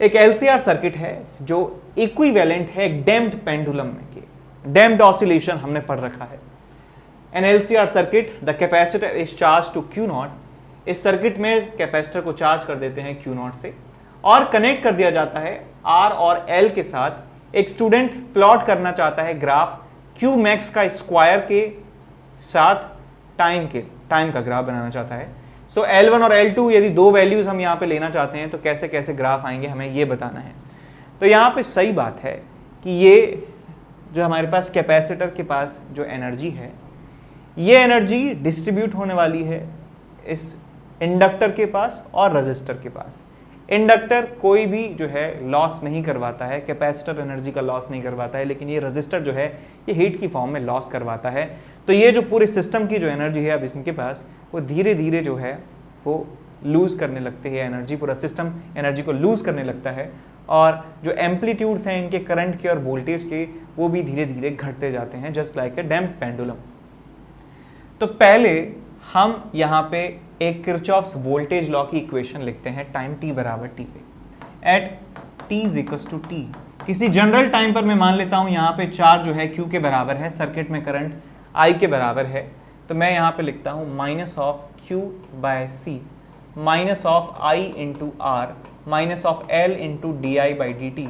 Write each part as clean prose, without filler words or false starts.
एक LCR circuit है जो इक्विवेलेंट है एक डैम्प्ड पेंडुलम के। डैम्प्ड ऑसिलेशन हमने पढ़ रखा है। An LCR circuit, the capacitor is charge to Q naught. इस सर्किट में कैपेसिटर को चार्ज कर देते हैं क्यू नॉट से और कनेक्ट कर दिया जाता है आर और एल के साथ। एक स्टूडेंट प्लॉट करना चाहता है ग्राफ क्यू मैक्स का स्क्वायर के साथ टाइम का ग्राफ बनाना चाहता है। सो L1 और L2 यदि दो वैल्यूज हम यहाँ पे लेना चाहते हैं तो कैसे कैसे ग्राफ आएंगे हमें ये बताना है। तो यहाँ पे सही बात है कि ये जो हमारे पास कैपेसिटर के पास जो एनर्जी है, ये एनर्जी डिस्ट्रीब्यूट होने वाली है इस इंडक्टर के पास और रजिस्टर के पास। इंडक्टर कोई भी जो है लॉस नहीं करवाता है, कैपेसिटर एनर्जी का लॉस नहीं करवाता है, लेकिन ये रजिस्टर जो है ये हीट की फॉर्म में लॉस करवाता है। तो ये जो पूरे सिस्टम की जो एनर्जी है अब इनके पास, वो धीरे धीरे जो है वो लूज़ करने लगते हैं एनर्जी। पूरा सिस्टम एनर्जी को लूज़ करने लगता है और जो एम्पलीट्यूड्स हैं इनके करंट के और वोल्टेज के, वो भी धीरे धीरे घटते जाते हैं, just like a damped pendulum. तो पहले हम यहाँ पे एक किरचॉफ्स वोल्टेज लॉ की इक्वेशन लिखते हैं टाइम t बराबर t पे। At t is equals to T, किसी जनरल टाइम पर मैं मान लेता हूँ यहाँ पे चार्ज जो है q के बराबर है, सर्किट में करंट I के बराबर है, तो मैं यहाँ पे लिखता हूँ minus of q by C minus of I into R minus of L into D I by D T.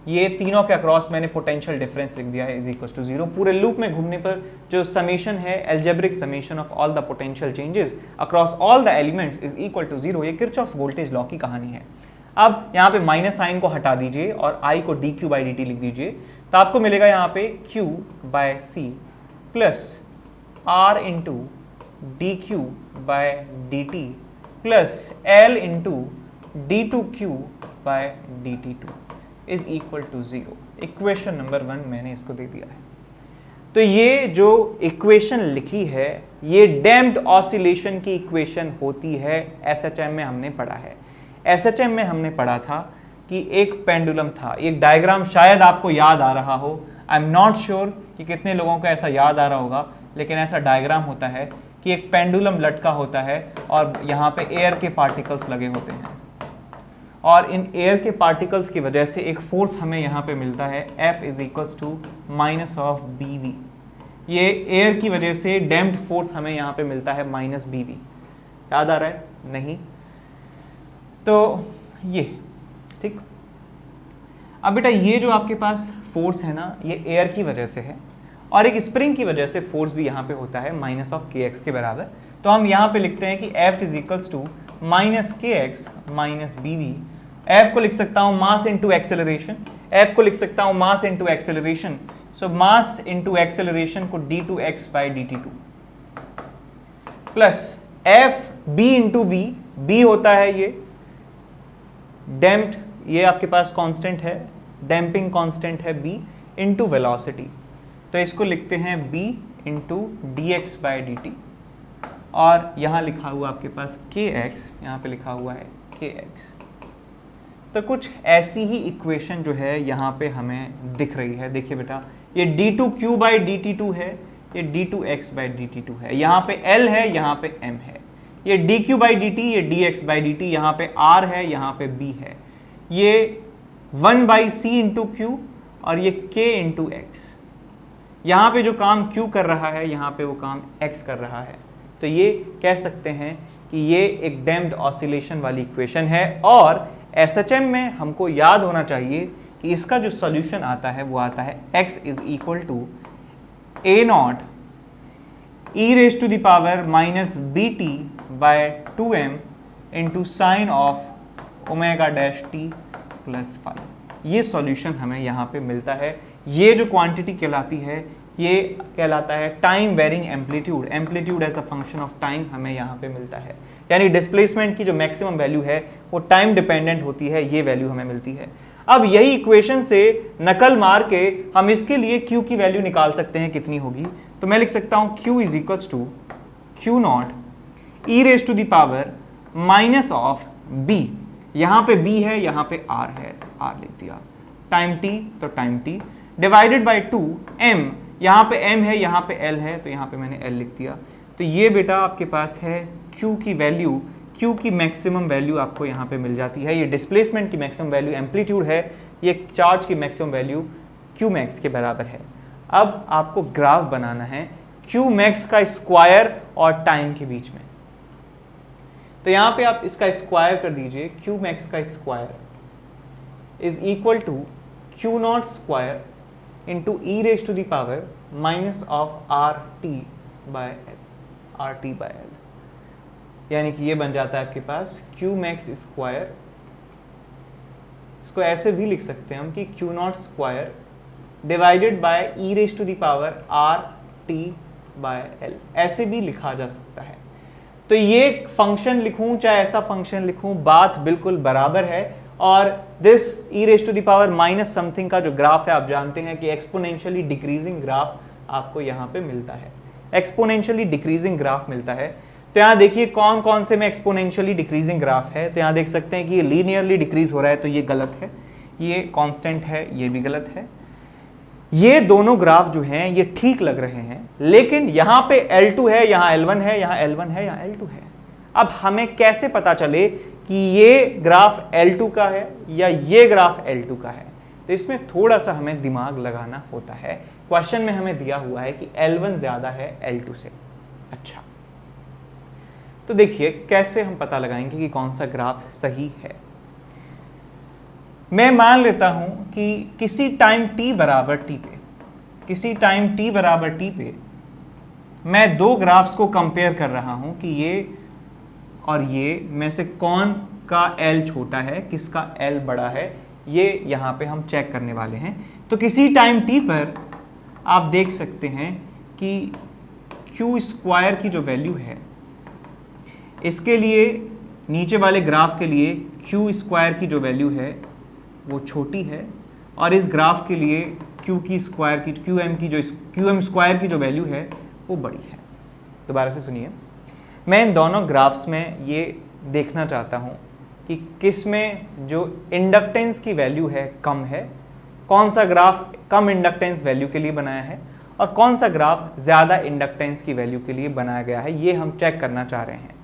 ये तीनों के अक्रॉस मैंने पोटेंशियल डिफरेंस लिख दिया है इज इक्वल टू 0। पूरे लूप में घूमने पर जो समेशन है, algebraic summation of all the potential changes across all the elements is equal to 0। ये किरचॉफ्स वोल्टेज लॉ की कहानी है। अब यहाँ पे माइनस साइन को हटा दीजिए और I को D Q by D T लिख दीजिए, तो आपको मिलेगा यहाँ पे Q by C plus R into D Q by D T plus L into D two Q by D T two is equal to 0। Equation number 1 मैंने इसको दे दिया है। तो ये जो इक्वेशन लिखी है ये डैम्प्ड ऑसिलेशन की इक्वेशन होती है। एसएचएम में हमने पढ़ा है। एसएचएम में हमने पढ़ा था कि एक पेंडुलम था। एक डायग्राम शायद आपको याद आ रहा हो, आई एम नॉट श्योर कि कितने लोगों को ऐसा याद आ रहा होगा, लेकिन ऐसा डायग्राम होता है कि एक पेंडुलम लटका होता है और यहाँ पे एयर के पार्टिकल्स लगे होते हैं और इन एयर के पार्टिकल्स की वजह से एक फोर्स हमें यहाँ पे मिलता है F is equals to minus of B V. ये एयर की वजह से डैम्प्ड फोर्स हमें यहाँ पे मिलता है माइनस बी वी। याद आ रहा है? नहीं? तो ये ठीक। अब बेटा ये जो आपके पास फोर्स है ना, ये एयर की वजह से है और एक स्प्रिंग की वजह से फोर्स भी यहाँ पे होता है माइनस ऑफ के एक्स के बराबर। तो हम यहाँ पे लिखते हैं कि F is equals to minus K X minus B V. F को लिख सकता हूँ मास इंटू एक्सेलरेशन, F को लिख सकता हूँ mass into acceleration. So mass into acceleration को D two X by D T two plus F B into V. B होता है ये डैम्प्ड, ये आपके पास कांस्टेंट है, डैम्पिंग कांस्टेंट है B इंटू वेलोसिटी। तो इसको लिखते हैं B into D X by D T और यहाँ लिखा हुआ आपके पास kx, यहाँ पे लिखा हुआ है kx। तो कुछ ऐसी ही इक्वेशन जो है यहाँ पे हमें दिख रही है। देखिए बेटा, ये d2q बाई dt2 है, ये d2x बाई dt2 है, यहाँ पे L है, यहाँ पे M है। ये dq बाई dt, ये dx बाई dt, यहाँ पे R है, यहाँ पे B है। ये 1 बाई c इंटू q और ये k इंटू x। यहाँ पे जो काम q कर रहा है, यहाँ पे वो काम x कर रहा है। तो ये कह सकते हैं कि ये एक डैम्प्ड ऑसिलेशन वाली इक्वेशन है और एसएचएम में हमको याद होना चाहिए कि इसका जो सॉल्यूशन आता है वो आता है x is equal to a naught E raise to the power minus B T by 2m into sine of omega dash T plus 5। ये सॉल्यूशन हमें यहाँ पे मिलता है। ये जो क्वांटिटी कहलाती है ये कहलाता है time varying amplitude. Amplitude as a function of time हमें यहाँ पे मिलता है, यानी डिस्प्लेसमेंट की जो मैक्सिमम वैल्यू है वो टाइम डिपेंडेंट होती है, ये वैल्यू हमें मिलती है। अब यही इक्वेशन से नकल मार के हम इसके लिए Q की वैल्यू निकाल सकते हैं कितनी होगी। तो मैं लिख सकता हूँ Q is equals to Q naught E raise to the power minus of B। यहाँ पे B है, यहाँ पे R है, R लिख दिया, टाइम T तो time T divided by 2 M। यहाँ पे M है, यहाँ पे L है, तो यहाँ पे मैंने L लिख दिया। तो ये बेटा आपके पास है Q की वैल्यू Q की मैक्सिमम वैल्यू आपको यहाँ पे मिल जाती है। ये डिस्प्लेसमेंट की मैक्सिमम वैल्यू एम्पलीट्यूड है, ये चार्ज की मैक्सिमम वैल्यू Q मैक्स के बराबर है। अब आपको ग्राफ बनाना है Q मैक्स का स्क्वायर और टाइम के बीच में। तो यहाँ पे आप इसका स्क्वायर कर दीजिए, Q मैक्स का square is equal to Q naught square into E raise to the power minus of R T by L, यानी कि ये बन जाता है आपके पास Q मैक्स स्क्वायर, इसको ऐसे भी लिख सकते हैं हम कि Q naught square divided by E raise to the power R T by L, ऐसे भी लिखा जा सकता है। तो ये फंक्शन लिखूं चाहे ऐसा फंक्शन लिखूं, बात बिल्कुल बराबर है। और this E raise to the power minus something का जो ग्राफ है, आप जानते हैं कि एक्सपोनेंशियली डिक्रीजिंग ग्राफ आपको यहाँ पे मिलता है, एक्सपोनेंशियली डिक्रीजिंग ग्राफ मिलता है। तो यहाँ देखिए कौन कौन से में एक्सपोनेंशियली डिक्रीजिंग ग्राफ है। तो यहाँ देख सकते हैं कि ये लीनियरली डिक्रीज हो रहा है, तो ये गलत है, ये कांस्टेंट है, ये भी गलत है। ये दोनों ग्राफ जो हैं ये ठीक लग रहे हैं, लेकिन यहाँ पे L2 है, यहाँ L1 है, यहाँ L1 है, यहाँ L2 है। अब हमें कैसे पता चले कि ये ग्राफ L2 का है या ये ग्राफ L2 का है? तो इसमें थोड़ा सा हमें दिमाग लगाना होता है। क्वेश्चन में हमें दिया हुआ है कि L1 ज्यादा है L2 से। अच्छा, तो देखिए कैसे हम पता लगाएंगे कि कौन सा ग्राफ सही है। मैं मान लेता हूं कि किसी टाइम t बराबर t पे, किसी टाइम t बराबर t पे मैं दो ग्राफ्स को कंपेयर कर रहा हूं कि ये और ये में से कौन का L छोटा है, किसका L बड़ा है, ये यहां पे हम चेक करने वाले हैं। तो किसी टाइम t पर आप देख सकते हैं कि Q स्क्वायर की जो वैल्यू है, इसके लिए नीचे वाले ग्राफ के लिए Q स्क्वायर की जो वैल्यू है वो छोटी है, और इस ग्राफ के लिए Q की स्क्वायर की QM स्क्वायर की जो वैल्यू है वो बड़ी है। दोबारा से सुनिए, मैं इन दोनों ग्राफ्स में ये देखना चाहता हूँ कि किस में जो इंडक्टेंस की वैल्यू है कम है, कौन सा ग्राफ कम इंडक्टेंस वैल्यू के लिए बनाया है और कौन सा ग्राफ ज़्यादा इंडक्टेंस की वैल्यू के लिए बनाया गया है, ये हम चेक करना चाह रहे हैं।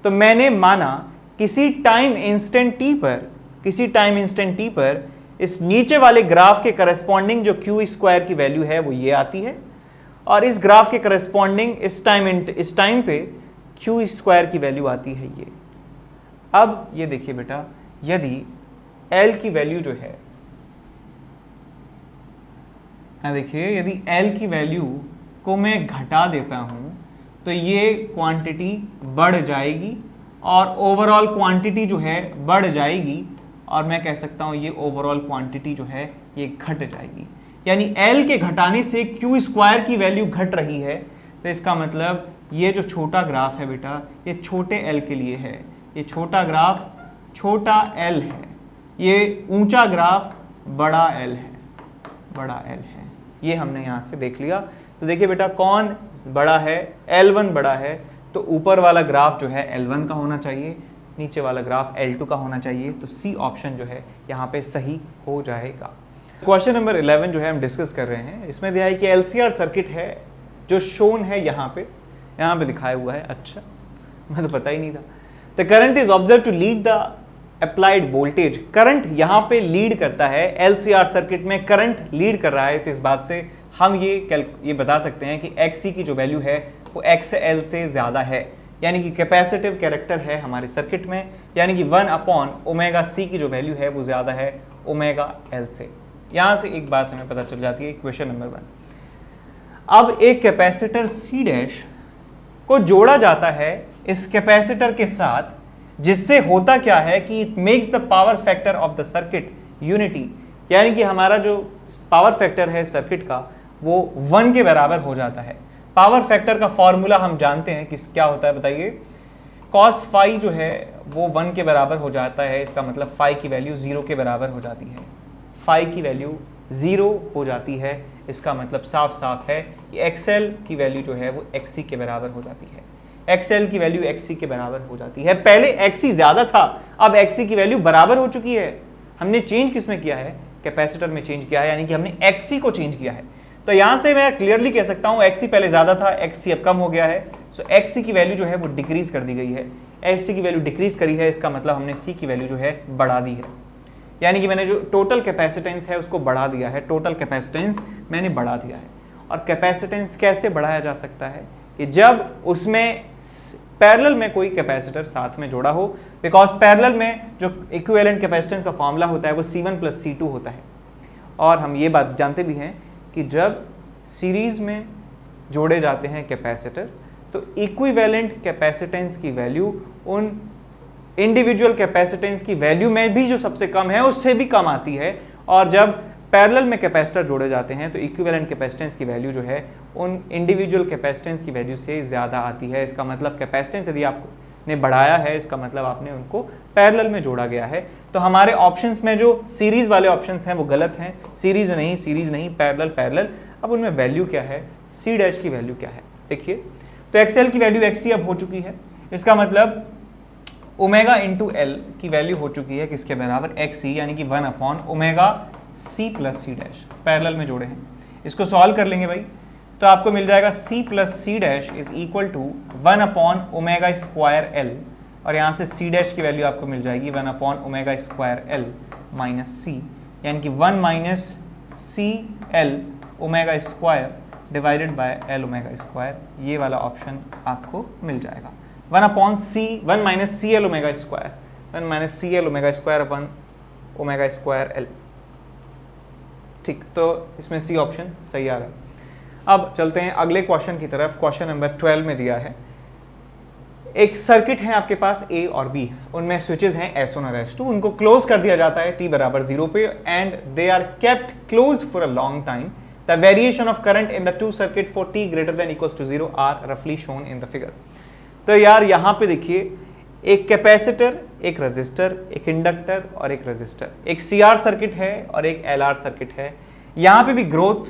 तो मैंने माना किसी टाइम इंस्टेंट t पर इस नीचे वाले ग्राफ के करस्पॉन्डिंग जो Q स्क्वायर की वैल्यू है वो ये आती है, और इस ग्राफ के करस्पॉन्डिंग इस टाइम पे Q स्क्वायर की वैल्यू आती है ये। अब ये देखिए बेटा, यदि L की वैल्यू जो है, देखिए यदि L की वैल्यू को मैं घटा देता हूं तो ये क्वांटिटी बढ़ जाएगी और ओवरऑल क्वांटिटी जो है बढ़ जाएगी, और मैं कह सकता हूं ये ओवरऑल क्वांटिटी जो है ये घट जाएगी। यानी L के घटाने से Q स्क्वायर की वैल्यू घट रही है। तो इसका मतलब ये जो छोटा ग्राफ है बेटा, ये छोटे L के लिए है, ये छोटा ग्राफ छोटा L है, ये ऊंचा ग्राफ बड़ा L है, बड़ा L है। ये हमने यहाँ से देख लिया। तो देखिए बेटा कौन बड़ा है, L1 बड़ा है, तो ऊपर वाला ग्राफ जो है L1 का होना चाहिए, नीचे वाला ग्राफ L2 का होना चाहिए। तो सी ऑप्शन जो है यहाँ पे सही हो जाएगा। क्वेश्चन नंबर 11 जो है हम डिस्कस कर रहे हैं, इसमें दिया है कि LCR सर्किट है जो शोन है यहाँ पे दिखाया हुआ है। अच्छा, मैं तो पता ही नहीं था। The current is observe to lead the applied voltage, current यहाँ पे लीड करता है, LCR सर्किट में करंट लीड कर रहा है। तो इस बात से हम ये बता सकते हैं कि XC की जो वैल्यू है वो XL से ज़्यादा है, यानी कि कैपेसिटिव कैरेक्टर है हमारे सर्किट में, यानी कि 1/ωc की जो वैल्यू है वो ज़्यादा है ωL से। यहाँ से एक बात हमें पता चल जाती है, क्वेश्चन नंबर 1। अब एक कैपेसिटर C' को जोड़ा जाता है इस कैपेसिटर के साथ, जिससे होता क्या है कि it makes the power factor of the circuit unity, यानी कि हमारा जो पावर फैक्टर है सर्किट का वो 1 के बराबर हो जाता है। पावर फैक्टर का फॉर्मूला हम जानते हैं कि क्या होता है, बताइए। cos फाई जो है वो 1 के बराबर हो जाता है, इसका मतलब फाई की वैल्यू 0 के बराबर हो जाती है। फाई की वैल्यू 0 हो जाती है, इसका मतलब साफ साफ है कि XL की वैल्यू जो है वो XC के बराबर हो जाती है। XL की वैल्यू XC के बराबर हो जाती है। पहले XC ज्यादा था, अब XC की वैल्यू बराबर हो चुकी है। हमने चेंज किसमें किया है, कैपेसिटर में चेंज किया है, यानी कि हमने XC को चेंज किया है। तो यहां से मैं क्लियरली कह सकता हूं XC पहले ज्यादा था, XC अब कम हो गया है। सो XC की वैल्यू जो है वो डिक्रीज कर दी गई है। एच सी की वैल्यू डिक्रीज करी है, इसका मतलब हमने सी की वैल्यू जो है बढ़ा दी है, यानी कि मैंने जो टोटल कैपेसिटेंस है उसको बढ़ा दिया है, टोटल कैपेसिटेंस मैंने बढ़ा दिया है। और कैपेसिटेंस कैसे बढ़ाया जा सकता है कि जब उसमें पैरेलल में कोई कैपेसिटर साथ में जोड़ा हो, बिकॉज पैरेलल में जो इक्विवेलेंट कैपेसिटेंस का फॉर्मूला होता है वो C1 + C2 होता है। और हम ये बात जानते भी हैं कि जब सीरीज में जोड़े जाते हैं कैपेसिटर तो इक्विवेलेंट कैपेसिटेंस की वैल्यू उन इंडिविजुअल कैपेसिटेंस की वैल्यू में भी जो सबसे कम है उससे भी कम आती है, और जब पैरेलल में कैपेसिटर जोड़े जाते हैं तो इक्विवेलेंट कैपेसिटेंस की वैल्यू जो है उन इंडिविजुअल कैपेसिटेंस की वैल्यू से ज़्यादा आती है। इसका मतलब कैपेसिटेंस यदि आपने बढ़ाया है, इसका मतलब आपने उनको पैरेलल में जोड़ा गया है। तो हमारे ऑप्शंस में जो सीरीज वाले ऑप्शंस हैं वो गलत हैं, सीरीज नहीं, पैरेलल। अब उनमें वैल्यू क्या है, सी डैश की वैल्यू क्या है देखिए। तो एक्सएल की वैल्यू एक्स सी अब हो चुकी है, इसका मतलब ओमेगा इंटू एल की वैल्यू हो चुकी है किसके बराबर, एक्स सी, यानी कि 1/ओमेगा C plus C dash, parallel में जोड़े हैं। इसको सॉल्व कर लेंगे भाई, तो आपको मिल जाएगा C plus C dash is equal to 1/ओमेगा² एल, और यहाँ से सी डैश की वैल्यू आपको मिल जाएगी 1/ओमेगा² एल माइनस सी, यानी कि 1 - C L omega square divided by L omega square, ये वाला ऑप्शन आपको मिल जाएगा। 1 - C L omega square, 1 - C L omega square 1 omega square L. ठीक, तो इसमें सी ऑप्शन सही आ रहा है। अब चलते हैं अगले क्वेश्चन की तरफ। क्वेश्चन नंबर 12 में दिया है एक सर्किट है आपके पास ए और बी, उनमें स्विचेस हैं S1 और S2, उनको क्लोज कर दिया जाता है t बराबर 0 पे, and they are kept closed for a long time. The variation of current in the two circuit for t > 0 are रफली शोन इन द फिगर। तो यार यहाँ पे देखिए, एक कैपेसिटर, एक रजिस्टर, एक इंडक्टर और एक रजिस्टर, एक CR सर्किट है और एक LR सर्किट है। यहाँ पे भी ग्रोथ,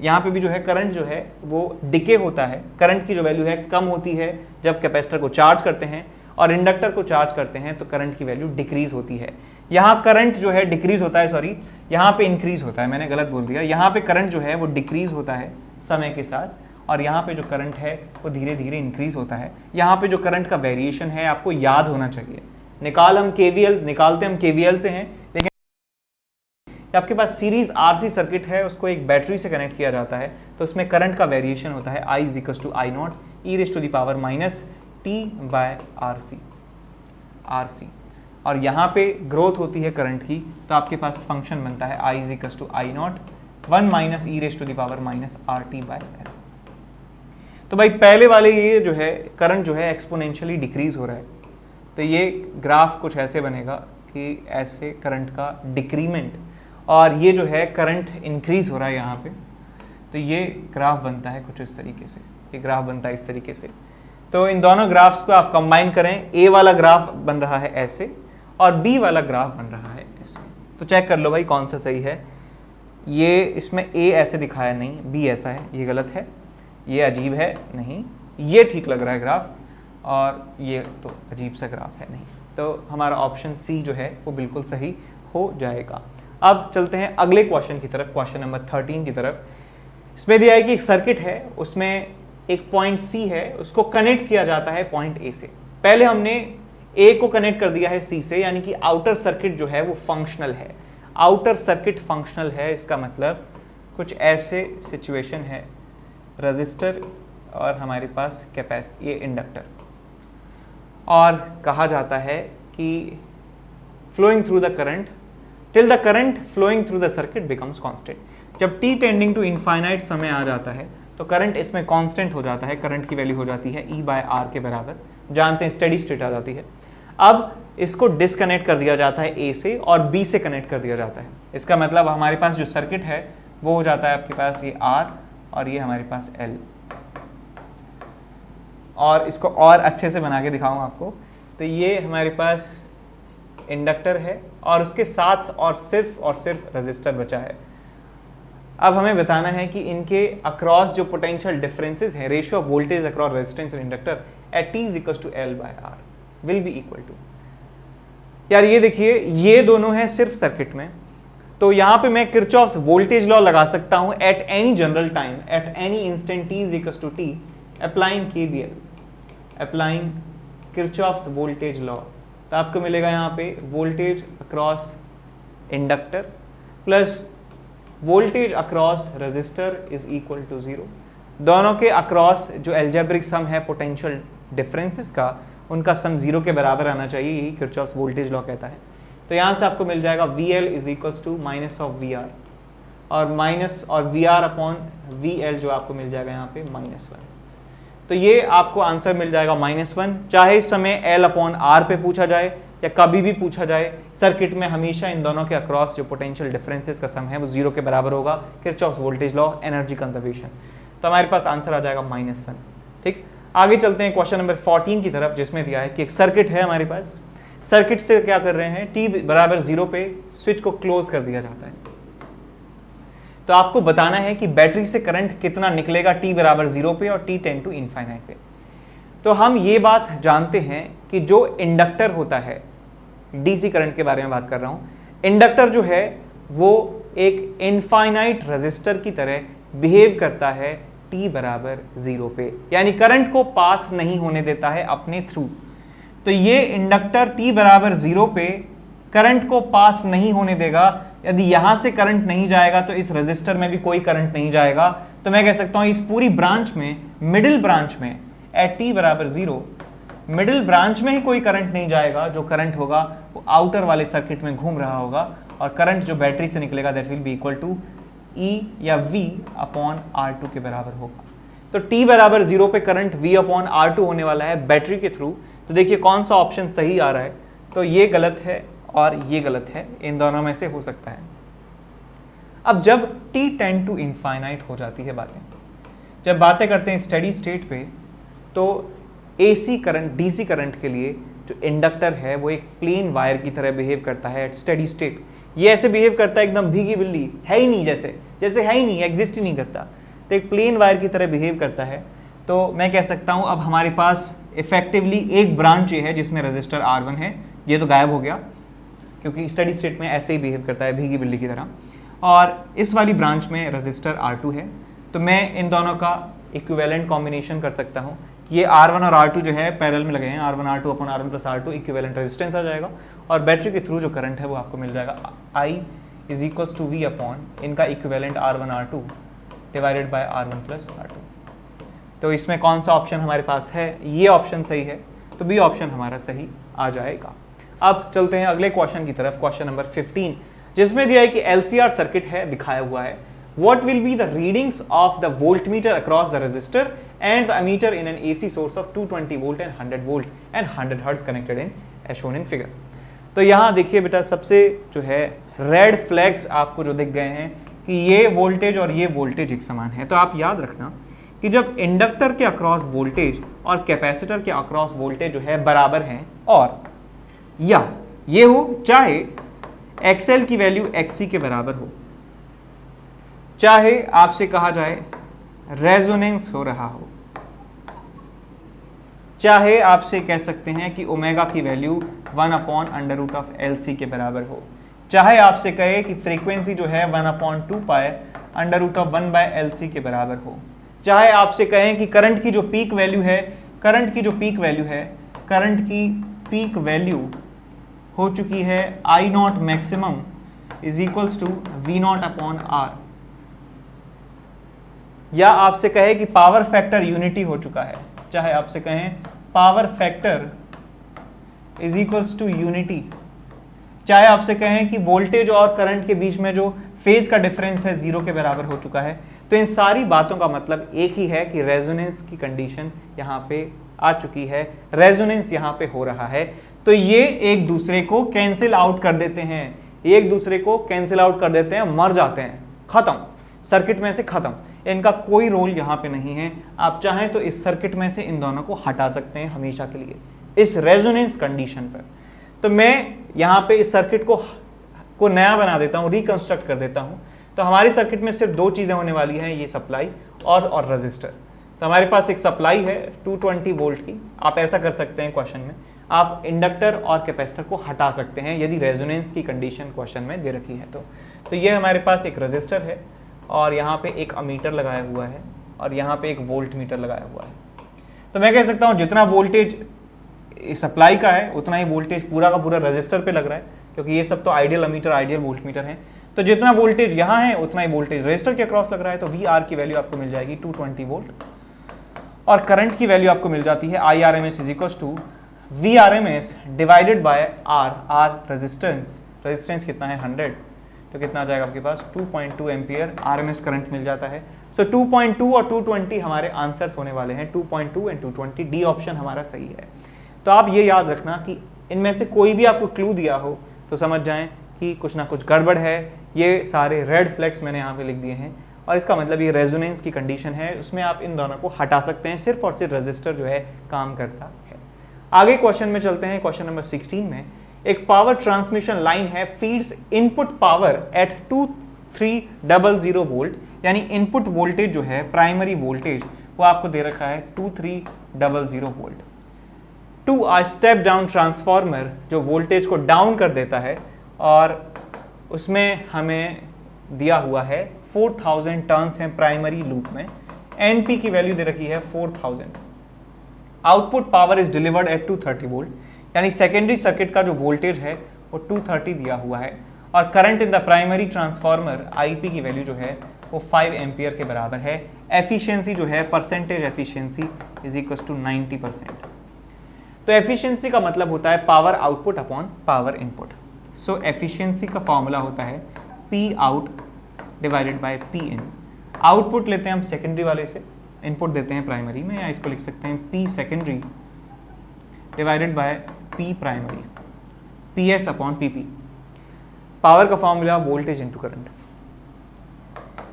यहाँ पे भी जो है करंट जो है वो डिके होता है, करंट की जो वैल्यू है कम होती है जब कैपेसिटर को चार्ज करते हैं, और इंडक्टर को चार्ज करते हैं तो करंट की वैल्यू डिक्रीज होती है। यहाँ करंट जो है डिक्रीज होता है, सॉरी यहाँ पे इंक्रीज होता है, मैंने गलत बोल दिया। यहाँ पे करंट जो है वो डिक्रीज होता है समय के साथ, और यहाँ पे जो करंट है वो धीरे धीरे इंक्रीज होता है। यहाँ पे जो करंट का वेरिएशन है आपको याद होना चाहिए। निकालते हम KVL से हैं, लेकिन आपके पास सीरीज RC सर्किट है, उसको एक बैटरी से कनेक्ट किया जाता है, तो उसमें करंट का वेरिएशन होता है I = I0 e⁻⁻t/RC, और यहाँ पे ग्रोथ होती है करंट की, तो आपके पास फंक्शन बनता है I = I0 1 - e⁻⁻RT/L। तो भाई पहले वाले ये जो है करंट जो है एक्सपोनेंशियली डिक्रीज हो रहा है, तो ये ग्राफ कुछ ऐसे बनेगा कि ऐसे करंट का डिक्रीमेंट, और ये जो है करंट इंक्रीज हो रहा है यहाँ पे, तो ये ग्राफ बनता है कुछ इस तरीके से, ये ग्राफ बनता है इस तरीके से। तो इन दोनों ग्राफ्स को आप कंबाइन करें, ए वाला ग्राफ बन रहा है ऐसे और बी वाला ग्राफ बन रहा है ऐसे। तो चेक कर लो भाई कौन सा सही है। ये इसमें ए ऐसे दिखाया नहीं, बी ऐसा है, ये गलत है, ये अजीब है नहीं, ये ठीक लग रहा है ग्राफ, और ये तो अजीब सा ग्राफ है नहीं। तो हमारा ऑप्शन सी जो है वो बिल्कुल सही हो जाएगा। अब चलते हैं अगले क्वेश्चन की तरफ, क्वेश्चन नंबर 13 की तरफ। इसमें दिया है कि एक सर्किट है, उसमें एक पॉइंट सी है, उसको कनेक्ट किया जाता है पॉइंट ए से। पहले हमने ए को कनेक्ट कर दिया है सी से, यानी कि आउटर सर्किट जो है वो फंक्शनल है। आउटर सर्किट फंक्शनल है, इसका मतलब कुछ ऐसे सिचुएशन है, रजिस्टर और हमारे पास ये इंडक्टर, और कहा जाता है कि flowing through the current till the current flowing through the circuit becomes constant। जब t टेंडिंग टू इनफाइनाइट समय आ जाता है तो करंट इसमें कांस्टेंट हो जाता है, करंट की वैल्यू हो जाती है E/R के बराबर, जानते हैं स्टेडी स्टेट आ जाती है। अब इसको डिस्कनेक्ट कर दिया जाता है A से और B से कनेक्ट कर दिया जाता है। इसका मतलब हमारे पास जो सर्किट है वो हो जाता है आपके पास ये R और ये हमारे पास L। और इसको और अच्छे से बना के दिखाऊँ आपको, तो ये हमारे पास इंडक्टर है और उसके साथ और सिर्फ रजिस्टर बचा है। अब हमें बताना है कि इनके अक्रॉस जो पोटेंशियल डिफरेंसेस हैं, ratio of voltage across resistance और inductor at t = L/R will be equal to. यार ये देखिए, ये दोनों हैं सिर्फ सर्किट में, तो यहाँ पे मैं किरचॉफ्स वोल्टेज लॉ लगा सकता हूँ at any general time, at any instant t = t, applying KVL, applying Kirchhoff's voltage law, तो आपको मिलेगा यहाँ पे voltage across inductor plus voltage across resistor is equal to 0। दोनों के अक्रॉस जो एल्जेब्रिक सम है पोटेंशियल डिफरेंसेस का, उनका सम 0 के बराबर आना चाहिए, यही किरचॉफ्स वोल्टेज लॉ कहता है। तो यहाँ से आपको मिल जाएगा VL is equals to minus of VR और माइनस और VR अपॉन VL जो आपको मिल जाएगा यहाँ पे -1। तो ये आपको आंसर मिल जाएगा -1। चाहे इस समय L अपॉन R पे पूछा जाए या कभी भी पूछा जाए, सर्किट में हमेशा इन दोनों के अक्रॉस जो पोटेंशियल डिफरेंसेस का सम है वो 0 के बराबर होगा, Kirchhoff's voltage law, energy conservation. तो हमारे पास आंसर आ जाएगा -1। ठीक, आगे चलते हैं क्वेश्चन नंबर 14 की तरफ, जिसमें दिया है कि एक सर्किट है हमारे पास। सर्किट से क्या कर रहे हैं, t बराबर 0 पे स्विच को क्लोज कर दिया जाता है। तो आपको बताना है कि बैटरी से करंट कितना निकलेगा t बराबर 0 पे और t टेंड टू इनफाइनाइट पे। तो हम ये बात जानते हैं कि जो इंडक्टर होता है, डीसी करंट के बारे में बात कर रहा हूं, इंडक्टर जो है वो एक इनफाइनाइट रेजिस्टर की तरह बिहेव करता है t बराबर 0 पे, यानी करंट को पास नहीं होने देता है अपने थ्रू। तो ये इंडक्टर t बराबर 0 पे करंट को पास नहीं होने देगा। यदि यहां से करंट नहीं जाएगा तो इस रेजिस्टर में भी कोई करंट नहीं जाएगा। तो मैं कह सकता हूं इस पूरी ब्रांच में, मिडिल ब्रांच में एट t बराबर 0, मिडिल ब्रांच में ही कोई करंट नहीं जाएगा। जो करंट होगा वो आउटर वाले सर्किट में घूम रहा होगा और करंट जो बैटरी से निकलेगा that will be equal to E या V अपॉन R2 के बराबर होगा। तो t बराबर 0 पे करंट V अपॉन R2 होने वाला है बैटरी के थ्रू। तो देखिए कौन सा ऑप्शन सही आ रहा है, तो ये गलत है और ये गलत है, इन दोनों में से हो सकता है। अब जब t टेंड टू इनफाइनाइट हो जाती है बातें, जब बातें करते हैं स्टेडी स्टेट पे, तो AC करंट, DC करंट के लिए जो इंडक्टर है वो एक प्लेन वायर की तरह बिहेव करता है एट स्टेडी स्टेट। ये ऐसे बिहेव करता है एकदम भीगी बिल्ली, है ही नहीं, जैसे है ही नहीं, एग्जिस्ट ही नहीं करता। तो एक प्लेन वायर की तरह बिहेव करता है। तो मैं कह सकता हूँ अब हमारे पास इफेक्टिवली एक ब्रांच ये है जिसमें रेजिस्टर R1 है, ये तो गायब हो गया क्योंकि स्टेडी स्टेट में ऐसे ही बिहेव करता है भीगी बिल्ली की तरह, और इस वाली ब्रांच में रेजिस्टर R2 है। तो मैं इन दोनों का इक्विवेलेंट कॉम्बिनेशन कर सकता हूँ कि ये R1 और R2 जो है पैरेलल में लगे हैं, R1 R2 upon R1 plus R2 equivalent resistance आ जाएगा और बैटरी के थ्रू जो करंट है वो आपको मिल जाएगा I is equals to V upon इनका equivalent R1 R2 divided by R1 plus R2। तो इसमें कौन सा ऑप्शन हमारे पास है, ये ऑप्शन सही है, तो बी ऑप्शन हमारा सही आ जाएगा। अब चलते हैं अगले क्वेश्चन की तरफ, क्वेश्चन नंबर 15, जिसमें दिया है कि LCR सर्किट है, दिखाया हुआ है what will be the readings of the voltmeter across the resistor and the ammeter in an AC source of 220 volt and 100 volt and 100 hertz connected in as shown in figure। तो यहाँ देखिए बेटा, सबसे जो है रेड फ्लैग्स आपको जो दिख गए हैं कि ये वोल्टेज और ये वोल्टेज एक समान है। तो आप याद रखना कि जब इंडक्टर के अक्रॉस वोल्टेज और कैपेसिटर के अक्रॉस वोल्टेज जो है बराबर हैं, और या ये हो चाहे XL की वैल्यू XC के बराबर हो, चाहे आपसे कहा जाए रेजोनेंस हो रहा हो, चाहे आपसे कह सकते हैं कि ओमेगा की value 1 upon under root of LC के बराबर हो, चाहे आपसे कहे कि फ्रीक्वेंसी जो है 1 upon 2 pi under root of 1 by LC के बराबर हो, चाहे आपसे कहें कि करंट की जो पीक वैल्यू है, करंट की पीक वैल्यू हो चुकी है I naught maximum is equals to V naught upon R, या आपसे कहे कि पावर फैक्टर यूनिटी हो चुका है, चाहे आपसे कहें power factor is equals to unity, चाहे आपसे कहें कि वोल्टेज और करंट के बीच में जो फेज का डिफरेंस है 0 के बराबर हो चुका है। तो इन सारी बातों का मतलब एक ही है कि रेजोनेंस की कंडीशन यहाँ पे आ चुकी है, रेजोनेंस यहाँ पे हो रहा है। तो ये एक दूसरे को कैंसिल आउट कर देते हैं, मर जाते हैं, खत्म, सर्किट में से खत्म, इनका कोई रोल यहाँ पे नहीं है। आप चाहें तो इस सर्किट में से इन दोनों को हटा सकते हैं हमेशा के लिए इस रेजोनेंस कंडीशन पर। तो मैं यहाँ पे इस सर्किट को नया बना देता हूँ, रिकंस्ट्रक्ट कर देता हूँ। तो हमारी सर्किट में सिर्फ दो चीज़ें होने वाली हैं, ये सप्लाई और रजिस्टर। तो हमारे पास एक सप्लाई है 220 वोल्ट की, आप ऐसा कर सकते हैं क्वेश्चन में, आप इंडक्टर और कैपेसिटर को हटा सकते हैं यदि रेजोनेंस की कंडीशन क्वेश्चन में दे रखी है। तो ये हमारे पास एक रजिस्टर है और यहाँ पे एक अमीटर लगाया हुआ है और यहाँ पे एक वोल्ट मीटर लगाया हुआ है। तो मैं कह सकता हूँ जितना वोल्टेज सप्लाई का है उतना ही वोल्टेज पूरा का पूरा रजिस्टर पे लग रहा है, क्योंकि ये सब तो ideal ammeter ideal volt meter है। तो जितना वोल्टेज यहाँ है उतना ही वोल्टेज रजिस्टर के अक्रॉस लग रहा है। तो वी आर की वैल्यू आपको मिल जाएगी 220 वोल्ट, और करंट की वैल्यू आपको मिल जाती है I R M S is equal to V R M S divided by R. R resistance, resistance कितना है 100, तो कितना आ जाएगा आपके पास 2.2 ampere R M S current मिल जाता है। सो 2.2 और 220 हमारे आंसर्स होने वाले हैं, 2.2 एंड 220, डी ऑप्शन हमारा सही है। तो आप ये याद रखना कि इनमें से कोई भी आपको क्लू दिया हो तो समझ जाएं कि कुछ ना कुछ गड़बड़ है। ये सारे रेड फ्लैग्स मैंने यहाँ पे लिख दिए हैं, और इसका मतलब ये रेजोनेंस की कंडीशन है, उसमें आप इन दोनों को हटा सकते हैं, सिर्फ और सिर्फ रजिस्टर जो है काम करता है। आगे क्वेश्चन में चलते हैं। क्वेश्चन नंबर 16 में एक पावर ट्रांसमिशन लाइन है, feeds input power at 2300 volt, यानी इनपुट वोल्टेज जो है प्राइमरी वोल्टेज वो आपको दे रखा है 2300 volt, to a step down transformer जो वोल्टेज को डाउन कर देता है, और उसमें हमें दिया हुआ है 4000 टर्न्स हैं प्राइमरी लूप में, एनपी की वैल्यू दे रखी है 4000। Output power is delivered eight 230 volt, यानी सेकेंडरी सर्किट का जो वोल्टेज है वो 230 दिया हुआ है, और current in the primary transformer IP की वैल्यू जो है वो 5 एम्पियर के बराबर है। एफिशिएंसी जो है percentage efficiency is equal to 90%। तो एफिशिएंसी का मतलब होता है power output upon power input. So efficiency का फॉर्मूला होता है P out divided by P in. Output लेते हैं हम सेकेंडरी वाले से, इनपुट देते हैं प्राइमरी में, या इसको लिख सकते हैं P secondary divided by P primary, P S upon P P. Power का formula voltage into current.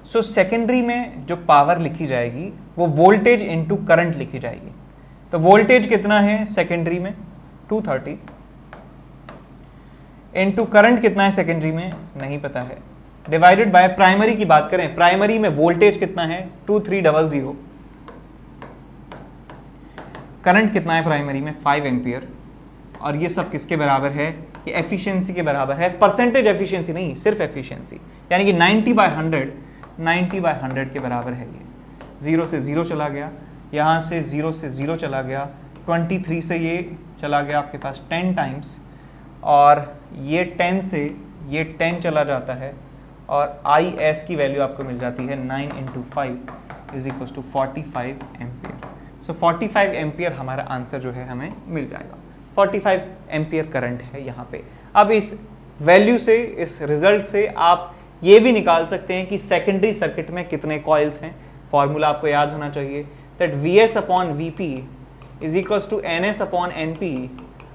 So secondary में जो पावर लिखी जाएगी वो वोल्टेज इंटू करंट लिखी जाएगी। तो वोल्टेज कितना है सेकेंडरी में 230, इंटू करंट कितना है सेकेंडरी में नहीं पता है, डिवाइडेड बाय प्राइमरी की बात करें, प्राइमरी में वोल्टेज कितना है 2300, करंट कितना है प्राइमरी में 5 एम्पियर, और ये सब किसके बराबर है, ये एफिशिएंसी के बराबर है, परसेंटेज एफिशिएंसी नहीं, सिर्फ एफिशिएंसी, यानी कि 90/100 के बराबर है। ये 0 से 0 चला गया, यहाँ से 0 से 0 चला गया, 23 से ये चला गया आपके पास 10 टाइम्स, और ये 10 से ये 10 चला जाता है, और आई एस की वैल्यू आपको मिल जाती है 9 × 5 is equal to 45 ampere. So 45 ampere हमारा आंसर जो है हमें मिल जाएगा। 45 एम्पियर करंट है यहाँ पे। अब इस वैल्यू से, इस रिजल्ट से आप ये भी निकाल सकते हैं कि सेकेंडरी सर्किट में कितने कॉइल्स हैं। फॉर्मूला आपको याद होना चाहिए that Vs upon Vp is equal to Ns upon Np,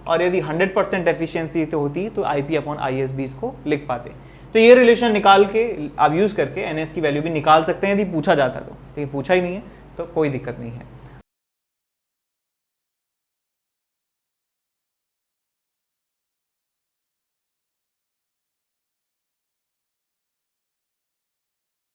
और यदि 100% एफिशिएंसी तो होती तो Ip अपॉन Is भी इसको लिख पाते। तो ये रिलेशन निकाल के आप यूज करके Ns की वैल्यू भी निकाल सकते हैं यदि पूछा जाता तो, लेकिन पूछा ही नहीं है तो कोई दिक्कत नहीं है।